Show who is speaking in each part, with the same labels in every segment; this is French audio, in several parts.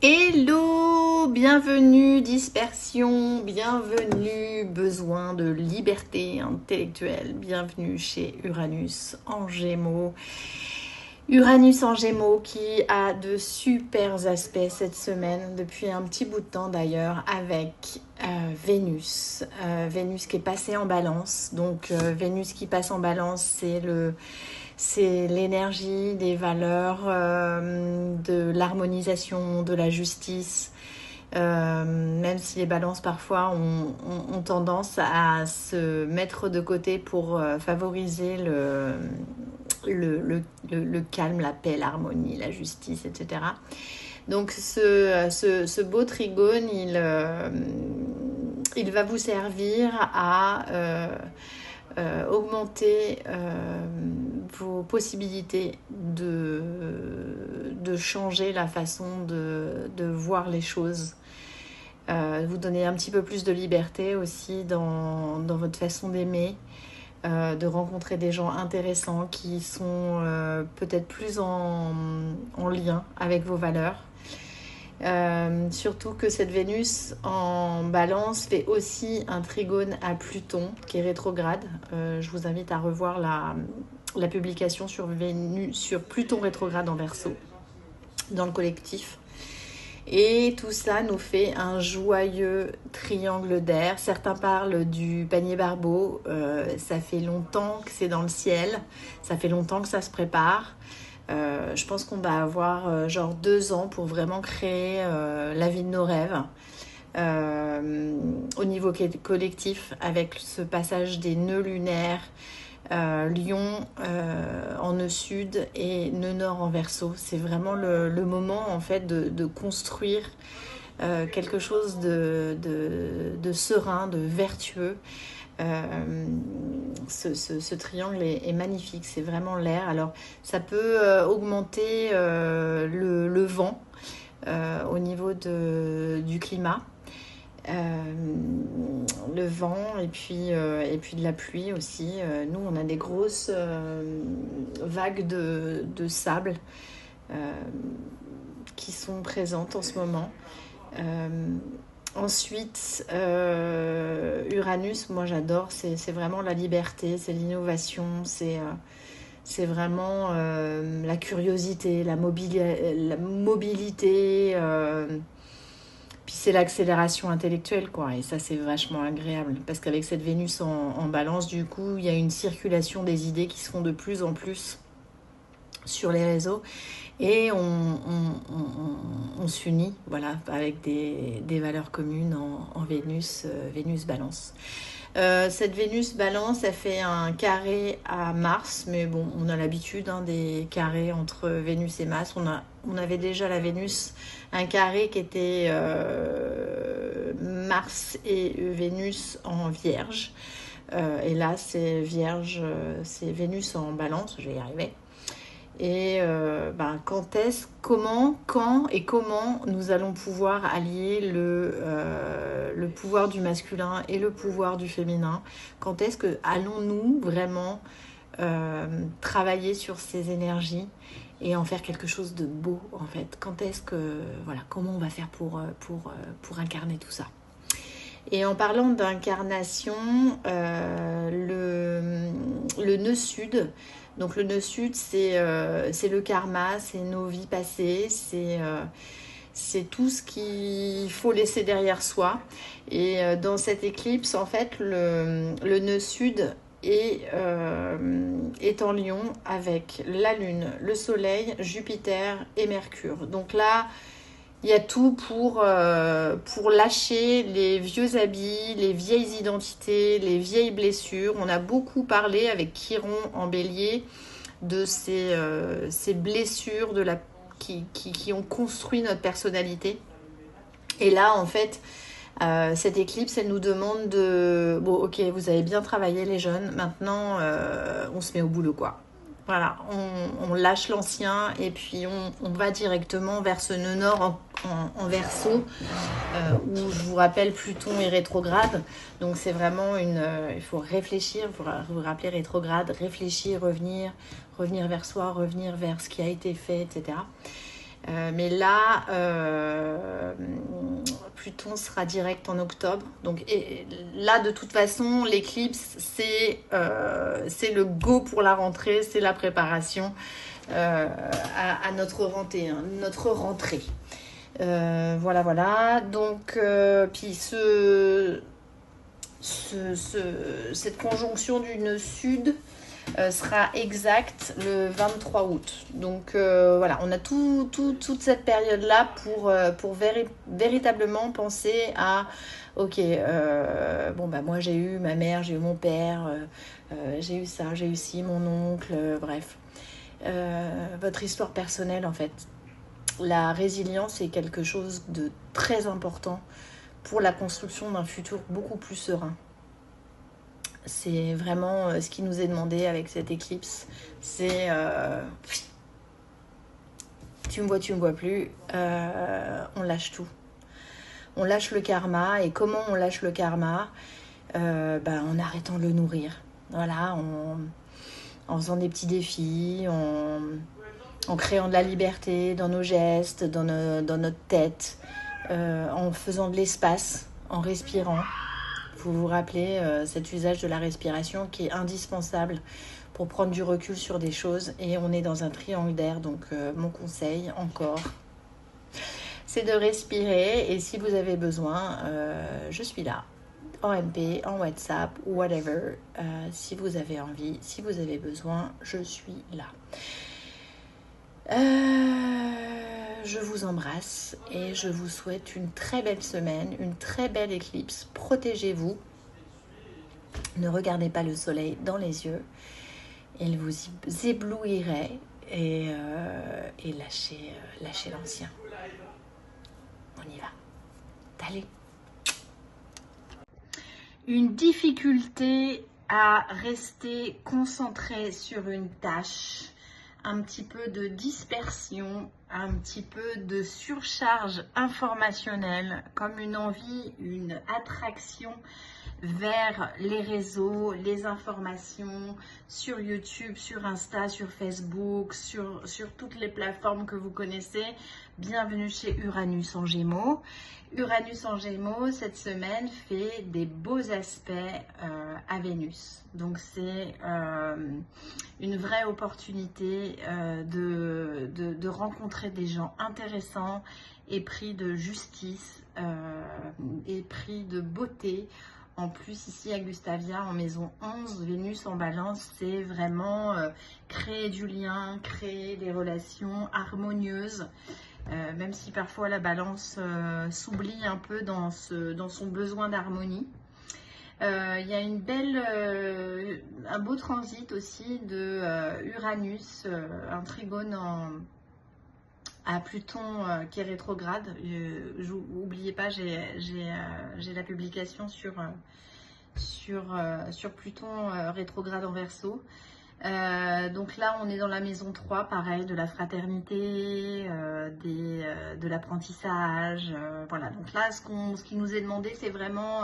Speaker 1: Hello, bienvenue dispersion, bienvenue besoin de liberté intellectuelle, bienvenue chez Uranus en Gémeaux. Uranus en Gémeaux qui a de super aspects cette semaine, depuis un petit bout de temps d'ailleurs, avec Vénus. Vénus qui est passée en balance, donc Vénus qui passe en balance, c'est l'énergie des valeurs, de l'harmonisation, de la justice. Même si les balances parfois ont tendance à se mettre de côté pour favoriser le calme, la paix, l'harmonie, la justice, etc. Donc ce beau trigone, il va vous servir à augmenter vos possibilités de changer la façon de voir les choses. Vous donner un petit peu plus de liberté aussi dans votre façon d'aimer, de rencontrer des gens intéressants qui sont peut-être plus en lien avec vos valeurs. Surtout que cette Vénus en balance fait aussi un trigone à Pluton qui est rétrograde. Je vous invite à revoir la publication sur Pluton rétrograde en Verseau dans le collectif. Et tout ça nous fait un joyeux triangle d'air. Certains parlent du panier Barbeau. Ça fait longtemps que c'est dans le ciel. Ça fait longtemps que ça se prépare. Je pense qu'on va avoir genre 2 ans pour vraiment créer la vie de nos rêves. Au niveau collectif, avec ce passage des nœuds lunaires, Lion en nœud sud et nœud nord en Verseau. C'est vraiment le moment en fait de construire quelque chose de serein, de vertueux. Ce triangle est magnifique, c'est vraiment l'air. Alors ça peut augmenter le vent au niveau du climat. Le vent et puis de la pluie aussi. Nous on a des grosses vagues de sable qui sont présentes en ce moment. Ensuite, Uranus, moi j'adore, c'est vraiment la liberté, c'est l'innovation, c'est vraiment la curiosité, la mobilité, puis c'est l'accélération intellectuelle, quoi. Et ça, c'est vachement agréable. Parce qu'avec cette Vénus en balance, du coup, il y a une circulation des idées qui se font de plus en plus sur les réseaux. Et on s'unit, voilà, avec des valeurs communes en Vénus, Vénus balance. Cette Vénus balance, elle fait un carré à Mars, mais bon, on a l'habitude des carrés entre Vénus et Mars. On avait déjà la Vénus, un carré qui était Mars et Vénus en Vierge. Et là, c'est Vierge, c'est Vénus en balance, je vais y arriver. Et quand et comment nous allons pouvoir allier le pouvoir du masculin et le pouvoir du féminin. Quand est-ce que allons-nous vraiment travailler sur ces énergies et en faire quelque chose de beau en fait. Quand est-ce que comment on va faire pour incarner tout ça. Et en parlant d'incarnation, le nœud sud. Donc le nœud sud, c'est le karma, c'est nos vies passées, c'est tout ce qu'il faut laisser derrière soi. Et dans cette éclipse, en fait, le nœud sud est en Lion avec la Lune, le Soleil, Jupiter et Mercure. Donc là, il y a tout pour lâcher les vieux habits, les vieilles identités, les vieilles blessures. On a beaucoup parlé avec Chiron en Bélier de ces blessures qui ont construit notre personnalité. Et là, en fait, cette éclipse, elle nous demande bon, ok, vous avez bien travaillé les jeunes, maintenant on se met au boulot, quoi. Voilà, on lâche l'ancien et puis on va directement vers ce nœud nord en Verseau, où je vous rappelle Pluton est rétrograde. Donc c'est vraiment il faut réfléchir, vous vous rappelez rétrograde, réfléchir, revenir vers soi, revenir vers ce qui a été fait, etc. Mais là, Pluton sera direct en octobre. Donc là, de toute façon, l'éclipse, c'est le go pour la rentrée, c'est la préparation à notre rentrée. Hein, notre rentrée. Voilà, voilà. Donc, puis cette conjonction du nœud sud sera exacte le 23 août. Donc voilà, on a toute cette période-là pour véritablement penser à ok, bon bah moi j'ai eu ma mère, j'ai eu mon père, j'ai eu ça, j'ai eu ci, mon oncle, bref. Votre histoire personnelle en fait. La résilience est quelque chose de très important pour la construction d'un futur beaucoup plus serein. C'est vraiment ce qui nous est demandé avec cette éclipse. C'est tu me vois plus, on lâche tout. On lâche le karma. Et comment on lâche le karma? En arrêtant de le nourrir. Voilà, en faisant des petits défis, en créant de la liberté dans nos gestes, dans notre tête, en faisant de l'espace, en respirant. Vous vous rappelez cet usage de la respiration qui est indispensable pour prendre du recul sur des choses. Et on est dans un triangle d'air, donc mon conseil encore, c'est de respirer. Et si vous avez besoin, je suis là, en MP, en WhatsApp, whatever. Si vous avez envie, si vous avez besoin, je suis là. Je vous embrasse et je vous souhaite une très belle semaine, une très belle éclipse. Protégez-vous. Ne regardez pas le soleil dans les yeux. Il vous éblouirait et lâchez l'ancien. On y va. Allez. Une difficulté à rester concentré sur une tâche. Un petit peu de dispersion, un petit peu de surcharge informationnelle, comme une envie, une attraction vers les réseaux, les informations sur YouTube, sur Insta, sur Facebook, sur toutes les plateformes que vous connaissez. Bienvenue chez Uranus en Gémeaux. Uranus en Gémeaux, cette semaine, fait des beaux aspects à Vénus. Donc c'est une vraie opportunité de rencontrer des gens intéressants, épris de justice, épris de beauté. En plus, ici à Gustavia, en maison 11, Vénus en balance, c'est vraiment créer du lien, créer des relations harmonieuses. Même si parfois la balance s'oublie un peu dans son besoin d'harmonie. Il y a un beau transit aussi de Uranus, un trigone à Pluton qui est rétrograde. N'oubliez pas, j'ai la publication sur Pluton rétrograde en Verseau. Donc là, on est dans la maison 3, pareil, de la fraternité, de l'apprentissage. Voilà, donc là, ce qui nous est demandé, c'est vraiment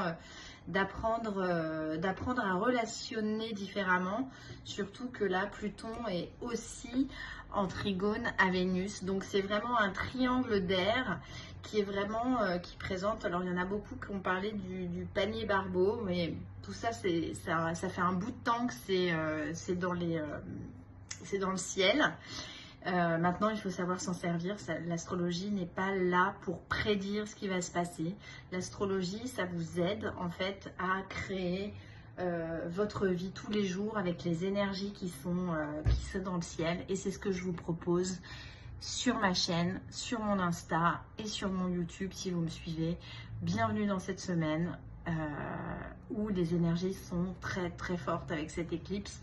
Speaker 1: d'apprendre à relationner différemment. Surtout que là, Pluton est aussi en trigone à Vénus. Donc c'est vraiment un triangle d'air qui est vraiment, qui présente, alors il y en a beaucoup qui ont parlé du panier Barbeau, mais tout ça, ça fait un bout de temps que c'est dans le ciel. Maintenant, il faut savoir s'en servir. L'astrologie n'est pas là pour prédire ce qui va se passer. L'astrologie, ça vous aide en fait à créer votre vie tous les jours avec les énergies qui sont dans le ciel. Et c'est ce que je vous propose sur ma chaîne, sur mon Insta et sur mon YouTube si vous me suivez. Bienvenue dans cette semaine où les énergies sont très très fortes avec cette éclipse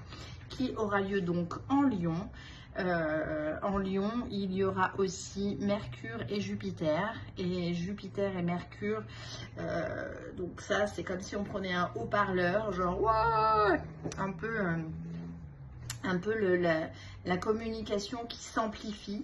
Speaker 1: qui aura lieu donc en Lion. En Lion, il y aura aussi Mercure et Jupiter. Et Jupiter et Mercure, donc ça c'est comme si on prenait un haut-parleur, genre wow, un peu la communication qui s'amplifie.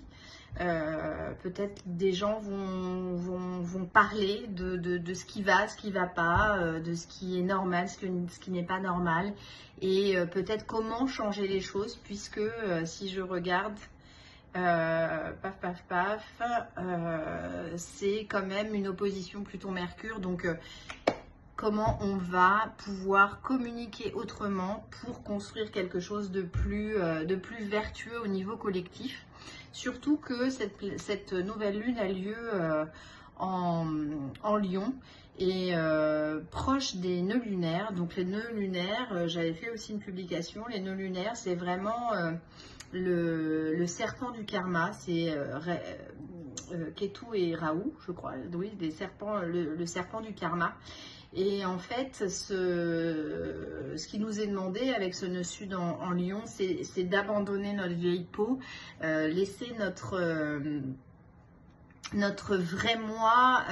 Speaker 1: Peut-être des gens vont parler de ce qui va, ce qui va pas, de ce qui est normal, ce qui n'est pas normal, et peut-être comment changer les choses, puisque si je regarde Paf, paf, paf. C'est quand même une opposition Pluton-Mercure. Donc, comment on va pouvoir communiquer autrement pour construire quelque chose de plus vertueux au niveau collectif. Surtout que cette nouvelle lune a lieu en Lion et proche des nœuds lunaires. Donc les nœuds lunaires, j'avais fait aussi une publication, les nœuds lunaires c'est vraiment le serpent du karma, c'est Ketu et Rahu, je crois, oui, des serpents, le serpent du karma. Et en fait, ce qui nous est demandé avec ce nœud sud en Lion, c'est d'abandonner notre vieille peau, laisser notre vrai moi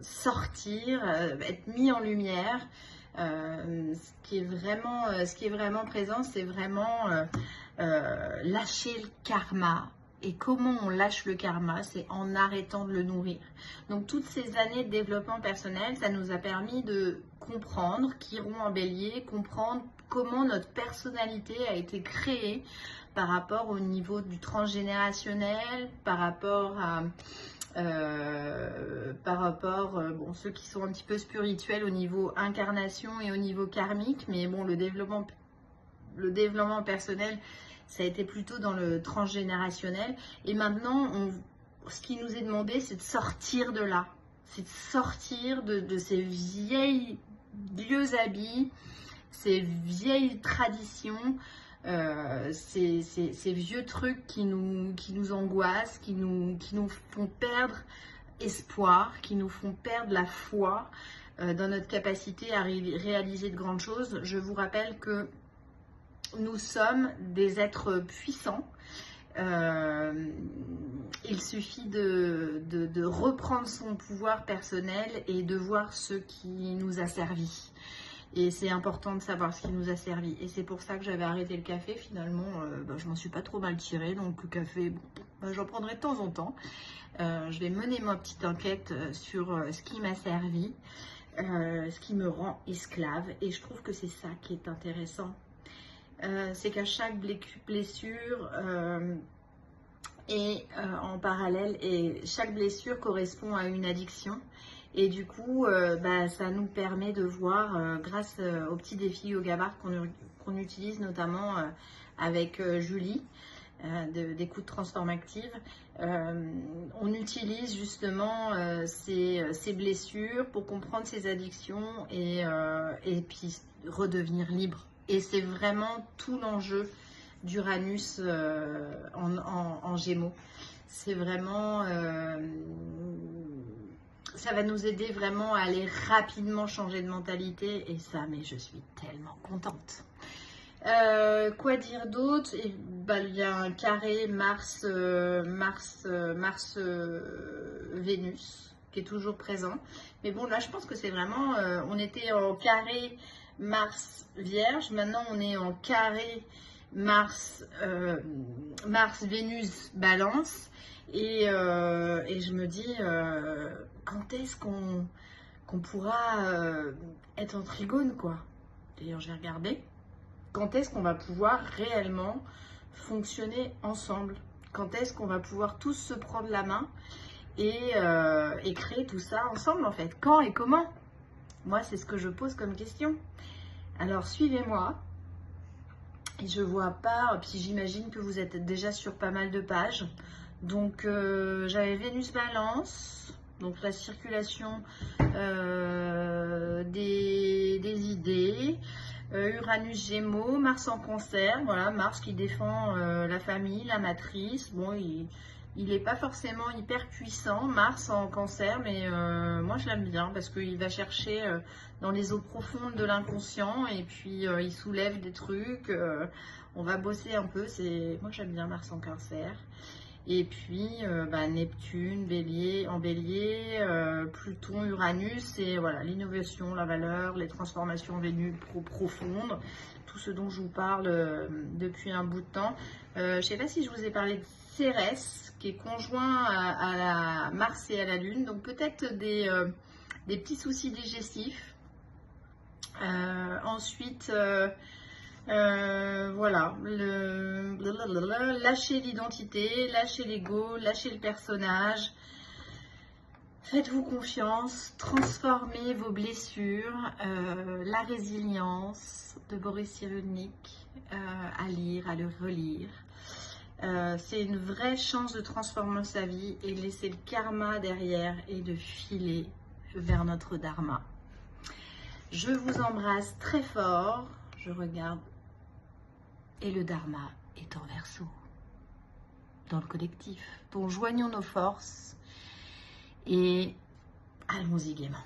Speaker 1: sortir, être mis en lumière. Ce qui est vraiment présent, c'est vraiment lâcher le karma. Et comment on lâche le karma? C'est en arrêtant de le nourrir. Donc toutes ces années de développement personnel, ça nous a permis de comprendre, Chiron en bélier, comprendre comment notre personnalité a été créée par rapport au niveau du transgénérationnel, par rapport à bon, ceux qui sont un petit peu spirituels au niveau incarnation et au niveau karmique, mais bon, le développement personnel, ça a été plutôt dans le transgénérationnel. Et maintenant, ce qui nous est demandé, c'est de sortir de là. C'est de sortir de ces vieux habits, ces vieilles traditions, ces vieux trucs qui nous angoissent, qui nous font perdre espoir, qui nous font perdre la foi dans notre capacité à réaliser de grandes choses. Je vous rappelle que nous sommes des êtres puissants. Il suffit de reprendre son pouvoir personnel et de voir ce qui nous a servi. Et c'est important de savoir ce qui nous a servi. Et c'est pour ça que j'avais arrêté le café. Finalement, je m'en suis pas trop mal tirée. Donc le café, j'en prendrai de temps en temps. Je vais mener ma petite enquête sur ce qui m'a servi, ce qui me rend esclave. Et je trouve que c'est ça qui est intéressant. C'est qu'à chaque blessure est en parallèle et chaque blessure correspond à une addiction. Et du coup, ça nous permet de voir, grâce au petit défi Yoga Bar qu'on utilise notamment avec Julie, d'écoute transformative, on utilise justement ces blessures pour comprendre ces addictions et puis redevenir libre. Et c'est vraiment tout l'enjeu d'Uranus en Gémeaux. C'est vraiment... ça va nous aider vraiment à aller rapidement changer de mentalité. Et ça, mais je suis tellement contente. Quoi dire d'autre? Il y a un carré Mars-Vénus qui est toujours présent. Mais bon, là, je pense que c'est vraiment... on était en carré Mars-Vierge. Maintenant, on est en carré Mars-Vénus-Balance. Et je me dis, quand est-ce qu'on pourra être en trigone, quoi? D'ailleurs, je vais regarder. Quand est-ce qu'on va pouvoir réellement fonctionner ensemble? Quand est-ce qu'on va pouvoir tous se prendre la main et créer tout ça ensemble, en fait? Quand et comment? Moi, c'est ce que je pose comme question. Alors, suivez-moi. Et je vois pas, puis j'imagine que vous êtes déjà sur pas mal de pages. Donc, j'avais Vénus Balance, donc la circulation des idées, Uranus Gémeaux, Mars en Cancer, voilà, Mars qui défend la famille, la matrice. Bon, il n'est pas forcément hyper puissant, Mars en Cancer, mais moi je l'aime bien parce qu'il va chercher dans les eaux profondes de l'inconscient et puis il soulève des trucs, on va bosser un peu, moi j'aime bien Mars en Cancer. Et puis Neptune, en bélier, Pluton, Uranus, c'est voilà, l'innovation, la valeur, les transformations vénues profondes, tout ce dont je vous parle depuis un bout de temps. Je ne sais pas si je vous ai parlé de Cérès, qui est conjoint à la Mars et à la Lune, donc peut-être des petits soucis digestifs. Ensuite, Voilà, lâchez l'identité, lâchez l'ego, lâchez le personnage. Faites-vous confiance, transformez vos blessures, la résilience de Boris Cyrulnik, à lire, à le relire. C'est une vraie chance de transformer sa vie et laisser le karma derrière et de filer vers notre dharma. Je vous embrasse très fort, je regarde, et le dharma est en Verseau, dans le collectif. Donc joignons nos forces et allons-y gaiement.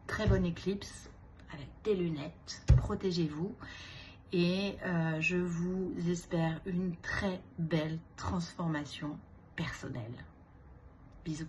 Speaker 1: Très bonne éclipse avec des lunettes, protégez-vous et je vous espère une très belle transformation personnelle. Bisous.